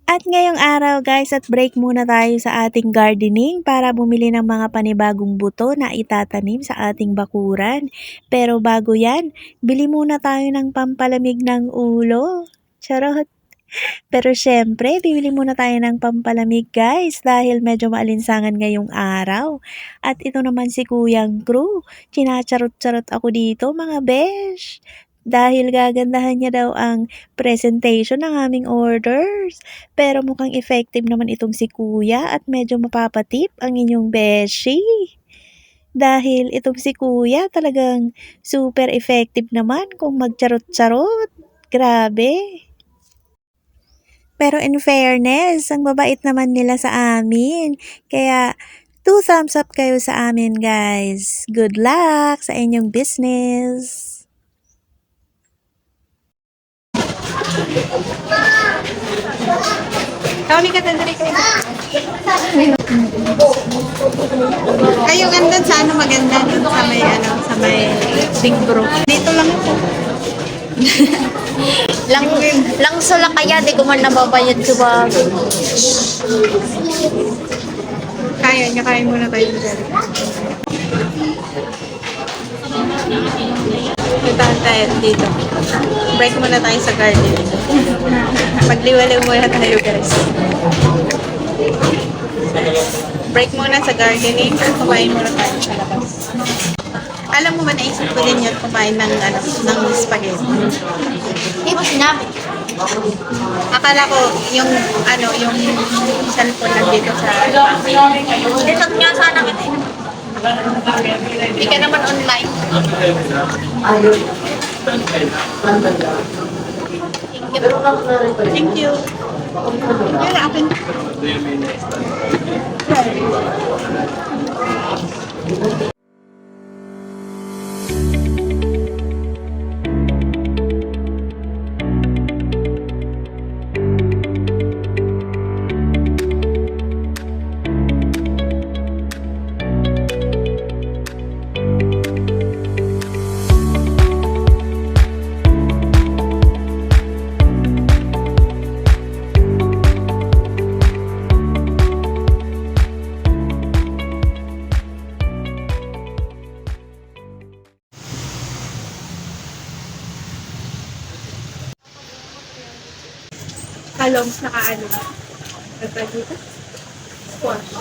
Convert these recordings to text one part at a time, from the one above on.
At ngayong araw guys at break muna tayo sa ating gardening para bumili ng mga panibagong buto na itatanim sa ating bakuran. Pero bago yan, bili muna tayo ng pampalamig ng ulo. Charot! Pero syempre, bibili muna tayo ng pampalamig guys dahil medyo maalinsangan ngayong araw. At ito naman si Kuyang Crew. Chinacharot-charot ako dito mga besh. Dahil gagandahan niya daw ang presentation ng aming orders. Pero mukhang effective naman itong si Kuya at medyo mapapatip ang inyong beshi. Dahil itong si Kuya talagang super effective naman kung magcharot-charot. Grabe. Pero in fairness, ang babait naman nila sa amin. Kaya, 2 thumbs up kayo sa amin, guys. Good luck sa inyong business. Kami ka tandari kayo. Kayo ganda sa ano maganda dito sa may Big Bro. Dito lang po. lang sula kaya di ko man nababayad ko ba. Kaya muna tayo dito. Puntahan tayo dito. Break muna tayo sa garden. Magliwaliw muna tayo guys. Break muna sa gardening. Kumain muna tayo sa labas. Alam mo ba, naisip ko din yun kumain ng spaghetti. Hindi mo sinabi. Akala ko yung cellphone lang dito sa Dito nga sana kita. hindi ka naman online. Thank you. Yun na akin. Kalong nakaano. Nagpa dito? Squash.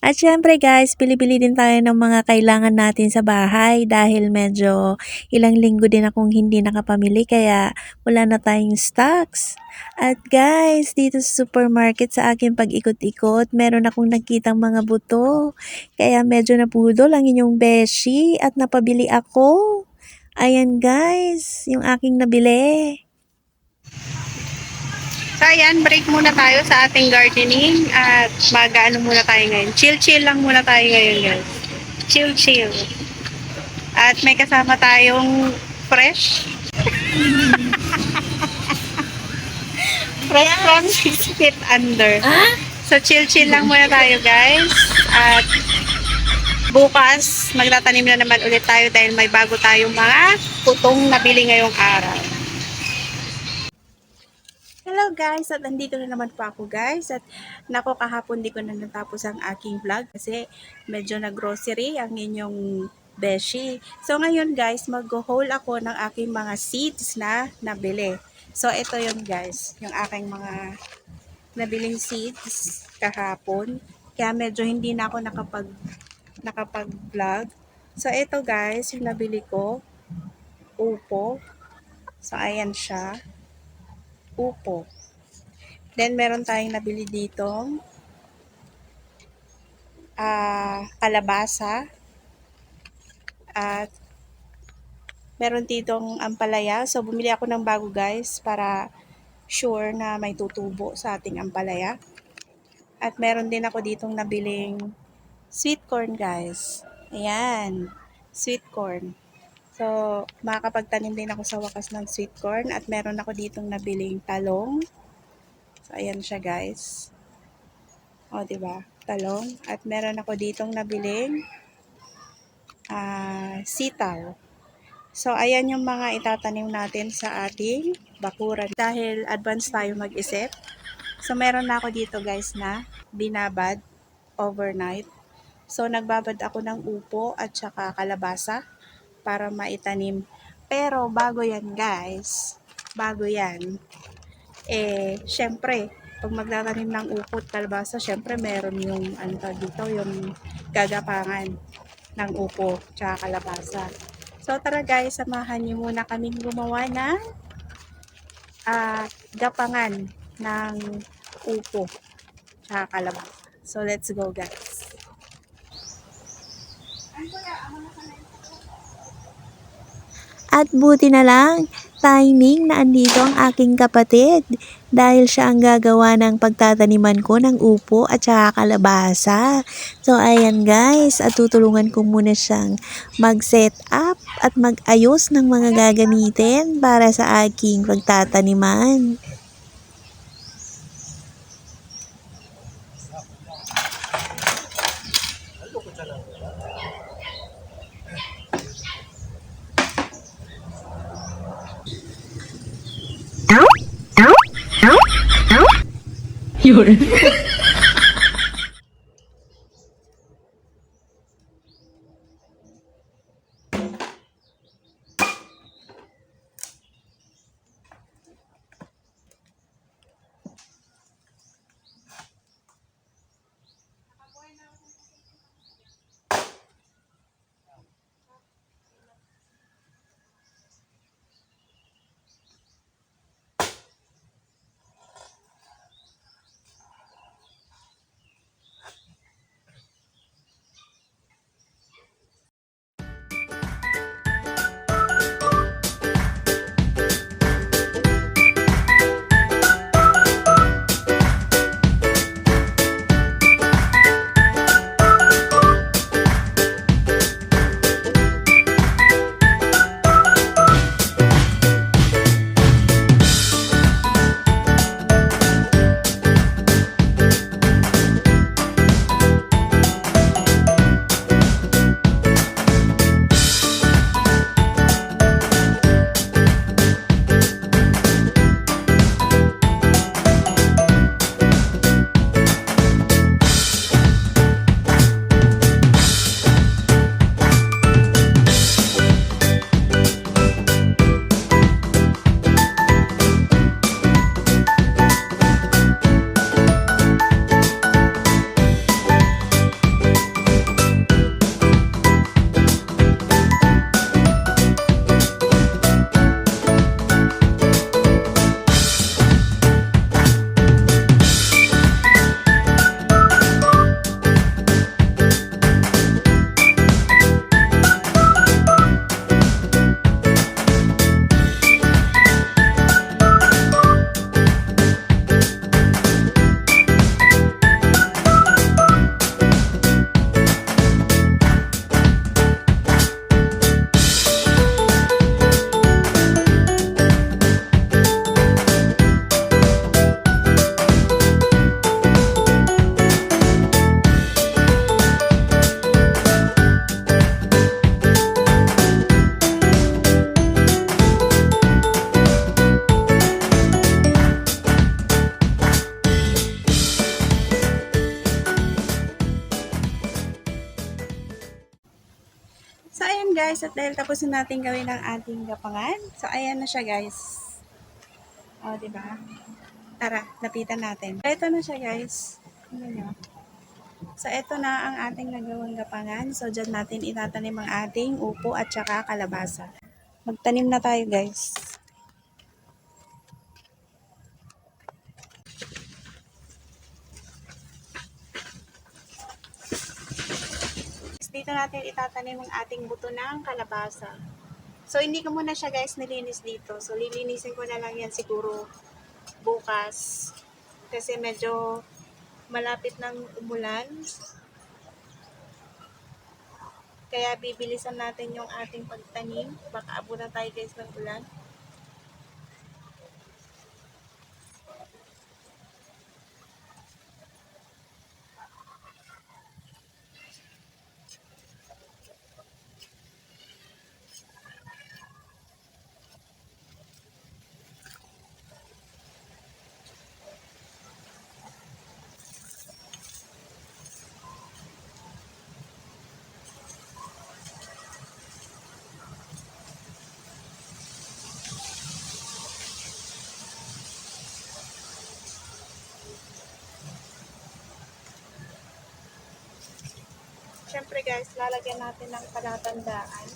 At syempre guys, bili-bili din tayo ng mga kailangan natin sa bahay dahil medyo ilang linggo din akong hindi nakapamili kaya wala na tayong stocks. At guys, dito sa supermarket sa aking pag-ikot-ikot, meron akong nakitang mga buto. Kaya medyo napudol ang inyong beshi at napabili ako. Ayan guys, yung aking nabili. So ayan, break muna tayo sa ating gardening at mag-ano muna tayo ngayon. Chill-chill lang muna tayo ngayon guys. Chill-chill. At may kasama tayong fresh. Fresh from 6 feet under. So chill-chill lang muna tayo guys. At bukas, magtatanim na naman ulit tayo dahil may bago tayong mga putong nabili ngayong araw. Hello guys, at nandito na naman po ako guys at nako kahapon di ko na natapos ang aking vlog kasi medyo na-grocery ang inyong beshi. So ngayon guys, mag-haul ako ng aking mga seeds na nabili. So ito yun guys, yung aking mga nabiling seeds kahapon. Kaya medyo hindi na ako nakapag-vlog. So ito guys, yung nabili ko, upo. So ayan siya. Upo. Then, meron tayong nabili dito. Kalabasa. At meron ditong ampalaya. So, bumili ako ng bago guys para sure na may tutubo sa ating ampalaya. At meron din ako ditong nabiling sweet corn guys. Ayan. Sweet corn. So, makakapagtanim din ako sa wakas ng sweet corn. At meron ako ditong nabiling talong. So, ayan siya guys. O, di ba? Talong. At meron ako ditong nabiling sitaw. So, ayan yung mga itatanim natin sa ating bakuran. Dahil advance tayo mag-isip. So, meron na ako dito guys na binabad overnight. So, nagbabad ako ng upo at saka kalabasa para maitanim. Pero, bago yan guys, bago yan, syempre, pag magtatanim ng upo at kalabasa, syempre meron yung, dito, yung gagapangan ng upo tsaka kalabasa. So, tara guys, samahan niyo muna kaming gumawa ng gapangan ng upo tsaka kalabasa. So, let's go guys. At buti na lang, timing na andito ang aking kapatid dahil siya ang gagawa ng pagtataniman ko ng upo at saka kalabasa. So ayan guys, at tutulungan ko muna siyang mag-set up at mag-ayos ng mga gagamitin para sa aking pagtataniman. So, ayan guys, at dahil tapos na natin gawin ang ating gapangan, so ayan na siya guys. O, diba? Tara, lapitan natin. So, ito na siya guys. Tingnan nyo. So, ito na ang ating nagawang gapangan. So, dyan natin itatanim ang ating upo at saka kalabasa. Magtanim na tayo guys. Dito natin itatanim ang ating buto ng kalabasa. So, hindi ko muna siya guys nilinis dito. So, lilinisin ko na lang yan siguro bukas. Kasi medyo malapit ng umulan. Kaya bibilisan natin yung ating pagtanim. Baka abutan tayo guys ng ulan. syempre guys, lalagyan natin ng palatandaan.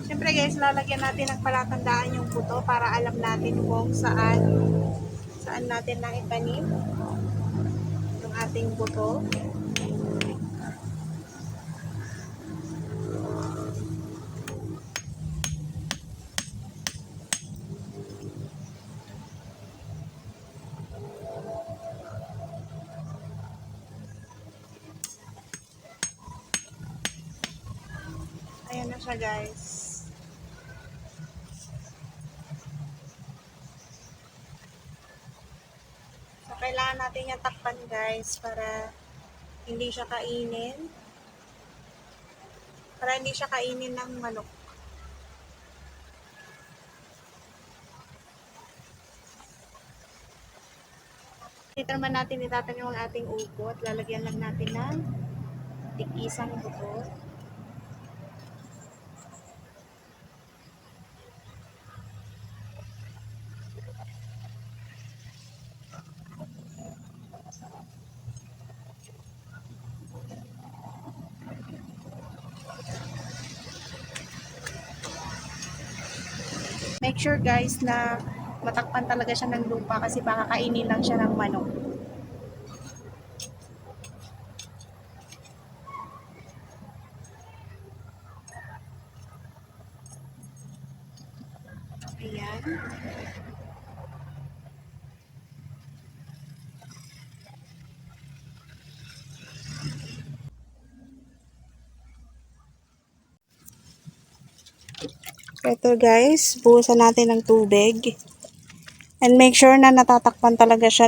Syempre guys, lalagyan natin ng palatandaan yung buto para alam natin kung saan natin na itanim yung ating buto. Ayan na siya guys. So, kailangan natin yung takpan guys para hindi siya kainin. Para hindi siya kainin ng manok. Dito naman natin itatanim ang ating upo at lalagyan lang natin ng tig-isang buto. Make sure guys na matakpan talaga siya ng lupa kasi baka kainin lang siya ng manok. Ayan. Ito guys, buhusan natin ng tubig. And make sure na natatakpan talaga siya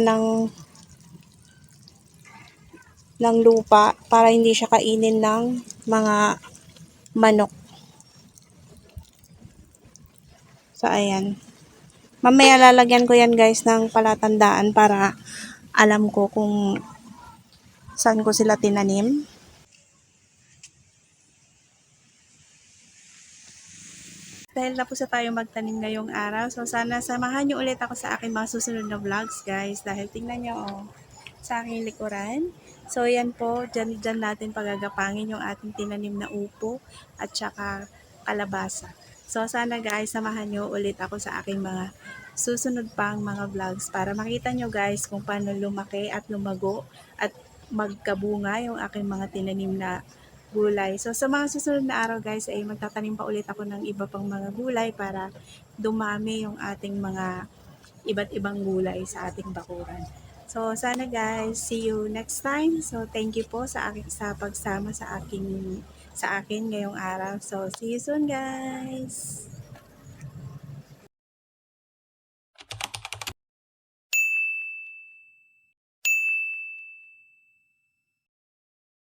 ng lupa para hindi siya kainin ng mga manok. So, ayan. Mamaya lalagyan ko yan guys ng palatandaan para alam ko kung saan ko sila tinanim. Dahil tapos na tayo magtanim ngayong araw. So, sana samahan nyo ulit ako sa aking mga susunod na vlogs, guys. Dahil tingnan nyo, oh, sa aking likuran. So, yan po, dyan natin pagagapangin yung ating tinanim na upo at saka kalabasa. So, sana guys, samahan nyo ulit ako sa aking mga susunod pang mga vlogs para makita nyo guys kung paano lumaki at lumago at magkabunga yung aking mga tinanim na gulay. So, sa mga susunod na araw guys ay magtatanim pa ulit ako ng iba pang mga gulay para dumami yung ating mga iba't ibang gulay sa ating bakuran. So, sana guys, see you next time. So, thank you po sa pagsama sa akin ngayong araw. So, see you soon guys!